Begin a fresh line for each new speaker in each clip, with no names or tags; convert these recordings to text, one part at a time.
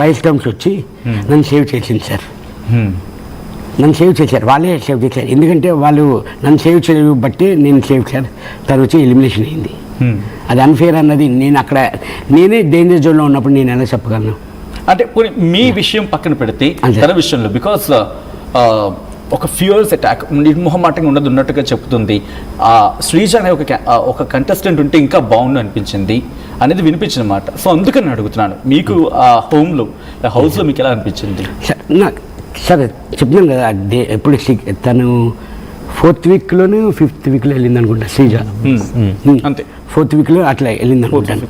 Five స్టమ్స్ వచ్చి నన్ను save చేసింది సార్. నన్ను సేవ్ చేశారు, వాళ్ళే సేవ్ చేశారు. ఎందుకంటే వాళ్ళు నన్ను సేవ్ చేయడం బట్టి నేను సేవ్ సార్. తను వచ్చి ఎలిమినేషన్ అయింది. అది అన్ఫేర్ అన్నది నేనే డేంజర్ జోన్లో ఉన్నప్పుడు నేను ఎలా చెప్పగలను?
అంటే మీ విషయం పక్కన పెడితే తన విషయంలో బికాస్ ఒక ఫ్యూయర్స్ అటాక్ నిర్మోహమాటంగా ఉన్నట్టుగా చెప్తుంది. శ్రీజ అనే ఒక కంటెస్టెంట్ ఉంటే ఇంకా బాగుండు అనిపించింది అనేది వినిపించిన మాట. సో అందుకని అడుగుతున్నాను, మీకు ఆ హౌస్లో మీకు ఎలా అనిపించింది?
సరే చెప్తున్నాను కదా, ఎప్పుడు తను 4th వీక్లోనే 5th వీక్లో వెళ్ళింది అనుకుంటా శ్రీజ.
అంతే
4th వీక్లో అట్లా వెళ్ళింది అనుకుంటాను.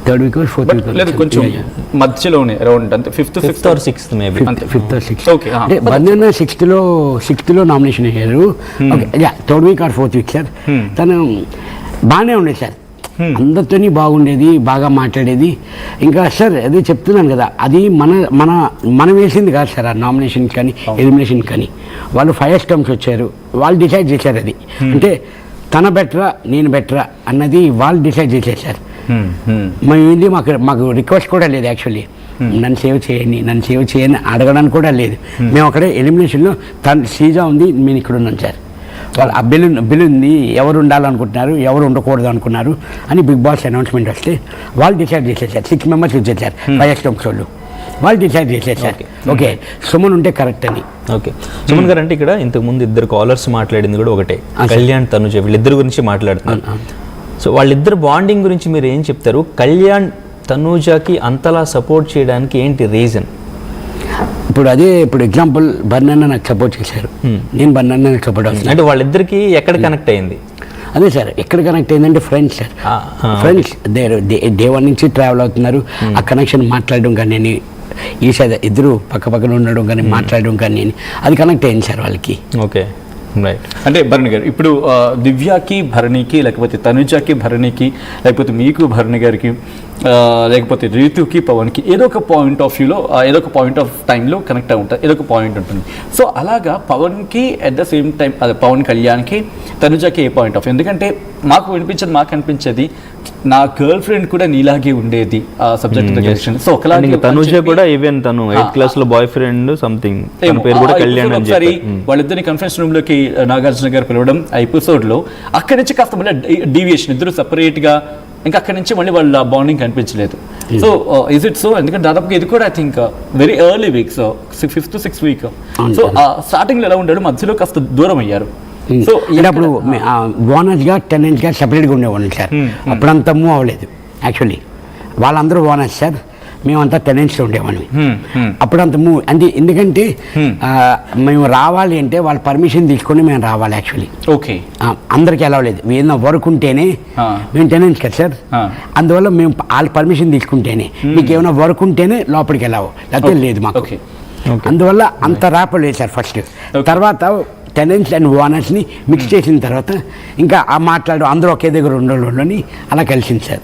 3rd వీక్ 4th వీక్
లేదు, కొంచెం మధ్యలోనే అరౌండ్ అంతే 5th or 6th maybe
5th or 6th. Okay, అంటే బంధన 6th లో నామినేషన్ అయ్యారు. Okay, 3rd week or 4th week sir. తను బాగానే ఉండేది సార్, అందరితోని బాగుండేది, బాగా మాట్లాడేది. ఇంకా సార్ అదే చెప్తున్నాను కదా, అది మనం వేసింది కాదు సార్. ఆ నామినేషన్ కానీ ఎలిమినేషన్ కానీ వాళ్ళు 5 స్టమ్స్ వచ్చారు, వాళ్ళు డిసైడ్ చేశారు. అది అంటే తన బెటరా నేను బెటరా అన్నది వాళ్ళు డిసైడ్ చేశారు సార్. మేము ఏంటి మాకు రిక్వెస్ట్ కూడా లేదు యాక్చువల్లీ, నన్ను సేవ్ చేయని అడగడానికి కూడా లేదు. మేము అక్కడే ఎలిమినేషన్లో శ్రీజ ఉంది, నేను ఇక్కడ ఉన్నాను సార్. వాళ్ళు ఆ బిల్ ఉంది, ఎవరు ఉండాలనుకుంటున్నారు, ఎవరు ఉండకూడదు అనుకున్నారు అని బిగ్ బాస్ అనౌన్స్మెంట్ వస్తే వాళ్ళు డిసైడ్ చేసేసారు. 6 మెంబర్స్ ఇచ్చేసారు 5 స్టమ్స్ వాళ్ళు డిసైడ్ చేసేసారు. ఓకే, సుమన్ ఉంటే కరెక్ట్ అని.
ఓకే, సుమన్ గారు అంటే ఇక్కడ ఇంతకుముందు 2 కాలర్స్ మాట్లాడింది కూడా ఒకటే, కళ్యాణ్ తనుజ వీళ్ళిద్దరి గురించి మాట్లాడుతున్నారు. సో వాళ్ళిద్దరు బాండింగ్ గురించి మీరు ఏం చెప్తారు? కళ్యాణ్ తనూజకి అంతలా సపోర్ట్ చేయడానికి ఏంటి రీజన్?
ఇప్పుడు ఎగ్జాంపుల్ బర్నన్న నాకు సపోర్ట్ చేశారు, నేను బర్నన్న సపోర్ట్ అవుతుంది.
అంటే వాళ్ళిద్దరికి ఎక్కడ కనెక్ట్ అయింది?
అదే సార్, ఎక్కడ కనెక్ట్ అయిందంటే ఫ్రెండ్స్ సార్. ఫ్రెండ్స్ డే 1 నుంచి ట్రావెల్ అవుతున్నారు. ఆ కనెక్షన్ మాట్లాడడం కానీ, ఈ సైడ్ ఇద్దరు పక్కన ఉండడం కానీ, మాట్లాడడం కానీ, అది కనెక్ట్ అయింది సార్ వాళ్ళకి.
Okay, right.
అంటే భరణి గారు ఇప్పుడు దివ్యాకి భరణికి, లేకపోతే తనుజకి భరణికి, లేకపోతే మీకు భరణి గారికి, లేకపోతే రీతుకి పవన్కి ఏదో ఒక పాయింట్ ఆఫ్ వ్యూలో, ఏదో ఒక పాయింట్ ఆఫ్ టైంలో కనెక్ట్ అయి ఉంటుంది, ఏదో ఒక పాయింట్ ఉంటుంది. సో అలాగా పవన్కి at the same time Pawan కళ్యాణ్కి తనుజకి ఏ పాయింట్ ఆఫ్, ఎందుకంటే మాకు అనిపించేది నా గర్ల్ ఫ్రెండ్ కూడా నీలాగే ఉండేది ఆ సబ్జెక్ట్. సో ఒకలాగే
తనుజ కూడా ఈవెన్ తను 8th క్లాస్ లో బాయ్ ఫ్రెండ్ సంథింగ్ పేరు కూడా కళ్యాణ్ అని చెప్పి
వాళ్ళిద్దరిని కాన్ఫరెన్స్ రూమ్ లోకి నాగార్జున గారు పిలవడం ఆ ఎపిసోడ్ లో, అక్కడి నుంచి కాస్త మళ్ళీ డీవియేషన్, ఇద్దరు సెపరేట్ గా, ఇంకా అక్కడి నుంచి మళ్ళీ వాళ్ళ బాండింగ్ కనిపించలేదు. So is it so? ఎందుకంటే దాదాపుగా ఇది కూడా I think very early week, so 5th to 6th week. So starting లో ఎలా ఉండాడు, మధ్యలో కాస్త దూరం అయ్యారు. సో
అప్పుడు ఓనర్స్గా టెనెంట్స్గా సెపరేట్గా ఉండేవాళ్ళం సార్. అప్పుడంతా మూవ్ అవ్వలేదు యాక్చువల్లీ. వాళ్ళందరూ ఓనర్స్ సార్, మేమంతా టెనెంట్స్లో ఉండేవాళ్ళం. అప్పుడంత మూవ్ అంటే, ఎందుకంటే మేము రావాలి అంటే వాళ్ళ పర్మిషన్ తీసుకొని మేము రావాలి యాక్చువల్లీ.
ఓకే,
అందరికీ ఎలా లేదు, ఏదైనా వర్క్ ఉంటేనే, మేము టెనెంట్స్ కదా సార్, అందువల్ల మేము వాళ్ళ పర్మిషన్ తీసుకుంటేనే, మీకు ఏమైనా వర్క్ ఉంటేనే లోపలికి వెళ్ళావు, లేకపోతే లేదు మాకు. అందువల్ల అంత ర్యాపో లేదు సార్ ఫస్ట్. తర్వాత టెనెంట్స్ అండ్ ఓనర్స్ని మిక్స్ చేసిన తర్వాత ఇంకా ఆ అందరూ ఒకే దగ్గర ఉండని అలా కలిసింది సార్.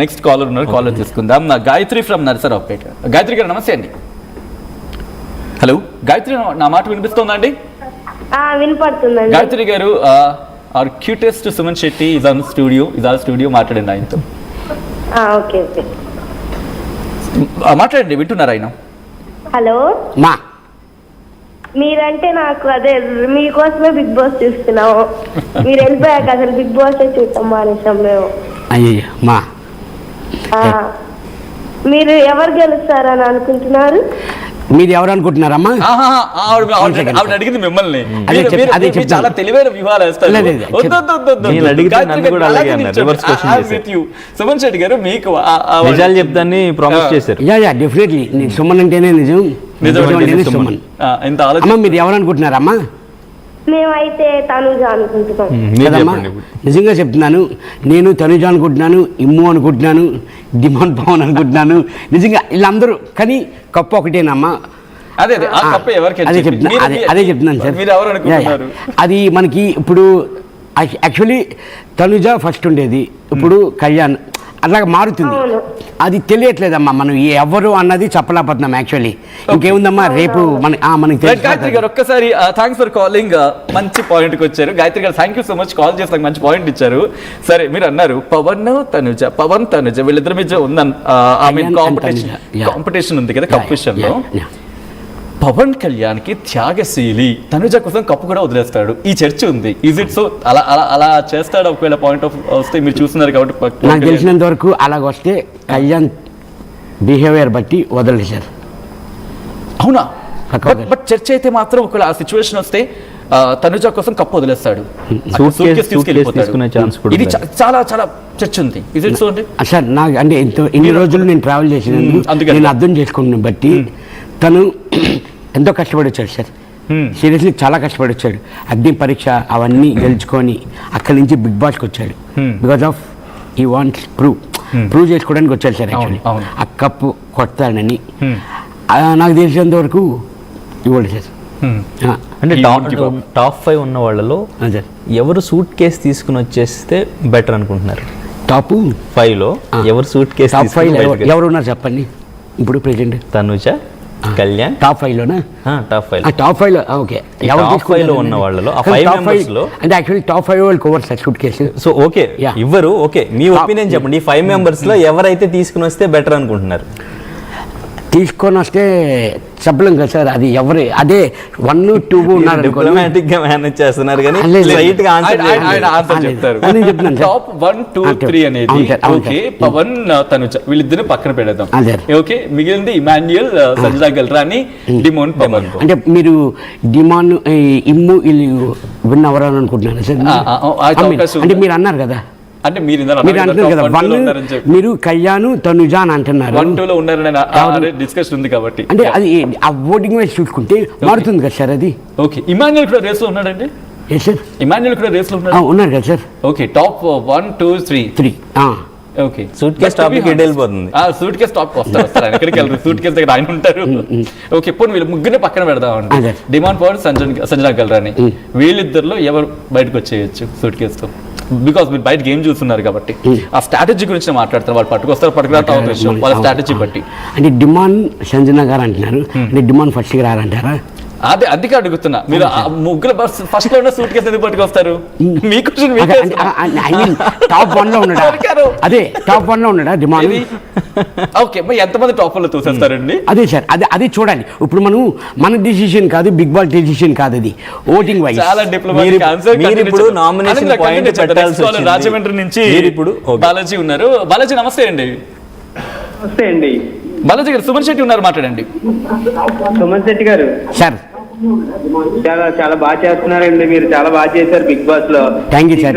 నెక్స్ట్ కాలర్ ఉన్నారు, కాలర్ తీసుకుందాం. గాయత్రి ఫ్రమ్ నర్సరావుపేట. గాయత్రి గారు నమస్తే అండి. హలో గాయత్రి, నా మాట వినిపిస్తోందండి?
వినపడుతుందండి.
గాయత్రి గారు, our cutest Suman Shetty is on studio మాట్లాడండి ఆయనతో. మాట్లాడండి, వింటున్నారు ఆయన.
హలో, మీరంటే నాకు అదే, మీకోసమే బిగ్ బాస్ చూస్తున్నాము. మీరు వెళ్ళిపోయాక అసలు బిగ్ బాస్ చూస్తాం మానేసాం మేము. మీరు ఎవరు గెలుస్తారని అనుకుంటున్నారు?
మీరు ఎవరు అనుకుంటున్నారమ్మా?
అడిగింది మిమ్మల్ని.
చాలా
తెలివైన వ్యూహాలు సుమన్ శెట్టి గారు మీకు
నిజాలు చెప్తాన్ని ప్రామిస్ చేశారు.
డెఫినెట్లీ సుమన్ అంటేనే నిజం. మీరు ఎవరు అనుకుంటున్నారమ్మా?
మేమైతే తనుజ అనుకుంటున్నాం.
నిజంగా చెప్తున్నాను, నేను తనుజ అనుకుంటున్నాను, ఇమ్ము అనుకుంటున్నాను, డిమాండ్ పవన్ అనుకుంటున్నాను. నిజంగా వీళ్ళందరూ కానీ కప్పు ఒకటేనమ్మా.
అదే
చెప్తున్నాను సార్. అది మనకి ఇప్పుడు యాక్చువల్లీ తనుజ ఫస్ట్ ఉండేది, ఇప్పుడు కళ్యాణ్, అట్లాగా మారుతుంది. అది తెలియట్లేదమ్మా, మనం ఎవరు అన్నది చెప్పలేకపోతున్నాం యాక్చువల్లీ. ఇంకేముందమ్మా, రేపు మనకి
గాయత్రి గారు ఒక్కసారి థ్యాంక్స్ ఫర్ కాలింగ్. మంచి పాయింట్కి వచ్చారు గాయత్రి గారు, thank you so much call చేసి మంచి పాయింట్ ఇచ్చారు. సరే, మీరు అన్నారు పవన్ తనుజ వీళ్ళిద్దరి మీద ఉన్న కాంపిటీషన్ ఉంది కదా కప్ విషయంలో. పవన్ కళ్యాణ్కి త్యాగశీలి, తనుజ కోసం కప్పు కూడా వదిలేస్తాడు, ఈ చర్చ ఉంది. Is it so? అలా అలా అలా చేస్తాడు ఒకవేళ పాయింట్ ఆఫ్ వస్తే? మీరు చూస్తున్నారు కాబట్టి
నాకు తెలిసినంత వరకు అలాగొస్తే కళ్యాణ్ బిహేవియర్ బట్టి వదిలేశారు.
అవునా? బట్ చర్చ అయితే మాత్రం ఒకవేళ ఆ సిచ్యువేషన్ వస్తే తనుజ కోసం కప్పు వదిలేస్తాడు,
తీసుకునే ఛాన్స్ కూడా
ఇది చాలా చాలా చర్చ ఉంది. ఇజ్ ఇట్ సో అండి?
సార్ నాకు అంటే ఇన్ని రోజులు నేను ట్రావెల్ చేసినందుకు నేను అర్థం చేసుకుంటున్న బట్టి తను ఎంతో కష్టపడి వచ్చాడు సార్. సీరియస్లీ చాలా కష్టపడి వచ్చాడు. అగ్ని పరీక్ష అవన్నీ గెలుచుకొని అక్కడి నుంచి బిగ్ బాస్కి వచ్చాడు. బికాస్ ఆఫ్ ఈ వాంట్స్ ప్రూవ్ చేసుకోవడానికి వచ్చాడు సార్. యాక్చువల్లీ ఆ కప్పు కొడతాడని నాకు తెలిసినంత వరకు ఇవ్వడు సార్.
అంటే టాప్ 5 ఉన్న వాళ్ళలో ఎవరు సూట్ కేసు తీసుకుని వచ్చేస్తే బెటర్ అనుకుంటున్నారు?
టాప్
5లో ఎవరు సూట్ కేసు
ఎవరు ఉన్నారు చెప్పండి ఇప్పుడు ప్రెజెంట్?
తనుజ, కళ్యాణ్.
టాప్ 5లోనా? టాప్ 5లో ఓకే.
టాప్ 5లో ఉన్న వాళ్ళలో ఆ 5 మెంబర్స్ లో
అంటే యాక్చువల్లీ టాప్ 5 వాళ్ళు cover sir suit case.
So okay, ఇవ్వరు. ఓకే, మీ ఒపీనియన్ చెప్పండి. ఈ 5 మెంబర్స్ లో ఎవరైతే తీసుకుని వస్తే బెటర్ అనుకుంటున్నారు?
తీసుకొని వస్తే చెప్పలేం కదా సార్, అది ఎవరు అదే 1, 2 ఉన్నారు.
డిప్లొమాటిక్ గా మేనేజ్ చేస్తున్నారు కానీ రైట్ గా ఆన్సర్
చెప్తారు. టాప్ 1, 2, 3 అనేది ఓకే పవన్ తనుజ వీళ్ళిద్దరిని పక్కన పెడదాం. ఓకే, మిగిలింది ఇమాన్యుయల్, సంజనా గల్రాని, డిమోన్ పవన్.
అంటే మీరు డిమాన్ ఇమ్ము వీళ్ళు విన్ అవ్వరని అనుకుంటున్నారు సార్? అంటే మీరు అన్నారు కదా,
అంటే మీరు
అంటున్నారు కదా మీరు కళ్యాణ్ తనుజ అని అంటున్నారు.
1, 2లో ఉన్నారని డిస్కషన్ ఉంది కాబట్టి
అంటే అది ఆ ఓటింగ్ వైజ్ చూసుకుంటే మారుతుంది కదా సార్ అది.
ఓకే, ఇమాన్యుయల్ కూడా రేస్ లో ఉన్నాడండి?
సార్
ఇమాన్యుయల్ కూడా రేస్ లో
ఉన్నారు కదా sir.
Okay, top 1, 2, 3. Okay,
suit case top కి వెళ్ళిపోతుంది.
సూట్ కేస్ టాప్ వస్తారు ఎక్కడికి వెళ్ళరు, సూట్ కేస్ దగ్గర ఆయన ఉంటారు. ఓకే, పోనీ వీళ్ళు ముగ్గురిని పక్కన పెడదామండి. డిమాండ్ పవర్, సంజనా గల్రాని, వీళ్ళిద్దరిలో ఎవరు బయటకు వచ్చేయచ్చు సూట్ కేస్ తో? బికాస్ మీరు బయట గేమ్ చూస్తున్నారు కాబట్టి ఆ స్ట్రాటజీ గురించి మాట్లాడతారు. వాళ్ళు పట్టుకురారు విషయం వాళ్ళ స్ట్రాటజీ బట్టి.
అంటే డిమాండ్ సంజనా గారు అంటున్నారు, అంటే డిమాండ్ ఫస్ట్ గా రారంటారా?
అదే అందుకే అడుగుతున్నా, మీరు ముగ్గురు ఫస్ట్ లో ఉన్న సూట్ కేసు ఎందుకు పట్టుకొస్తారు? మీ క్వశ్చన్
టాప్ 1 లో ఉన్నాడా? అదే టాప్ 1 లో ఉన్నాడా డిమాండ్?
ఓకే, మరి ఎంతమంది టాప్ 1 లో తోసేస్తారండి?
అదే సార్, అదే చూడాలి. ఇప్పుడు మన డిసిషన్ కాదు, బిగ్ బాస్ డిసిషన్ కాదు, అది ఓటింగ్ వైజ్.
చాలా డిప్లొమాటిక్ ఆన్సర్.
మీరు ఇప్పుడు నామినేషన్ పాయింట్ పెట్టాల్సి వచ్చింది.
రాజమండ్రి నుంచి
ఇప్పుడు
బాలాజీ ఉన్నారు. బాలాజీ నమస్తే అండి.
నమస్తే అండి.
బాలాజీ గారు, సుమన్ శెట్టి ఉన్నారు, మాట్లాడండి.
సుమన్ శెట్టి గారు
సార్
చాలా బాగా చేస్తున్నారండి. మీరు చాలా బాగా చేశారు బిగ్ బాస్ లో.
Thank you sir.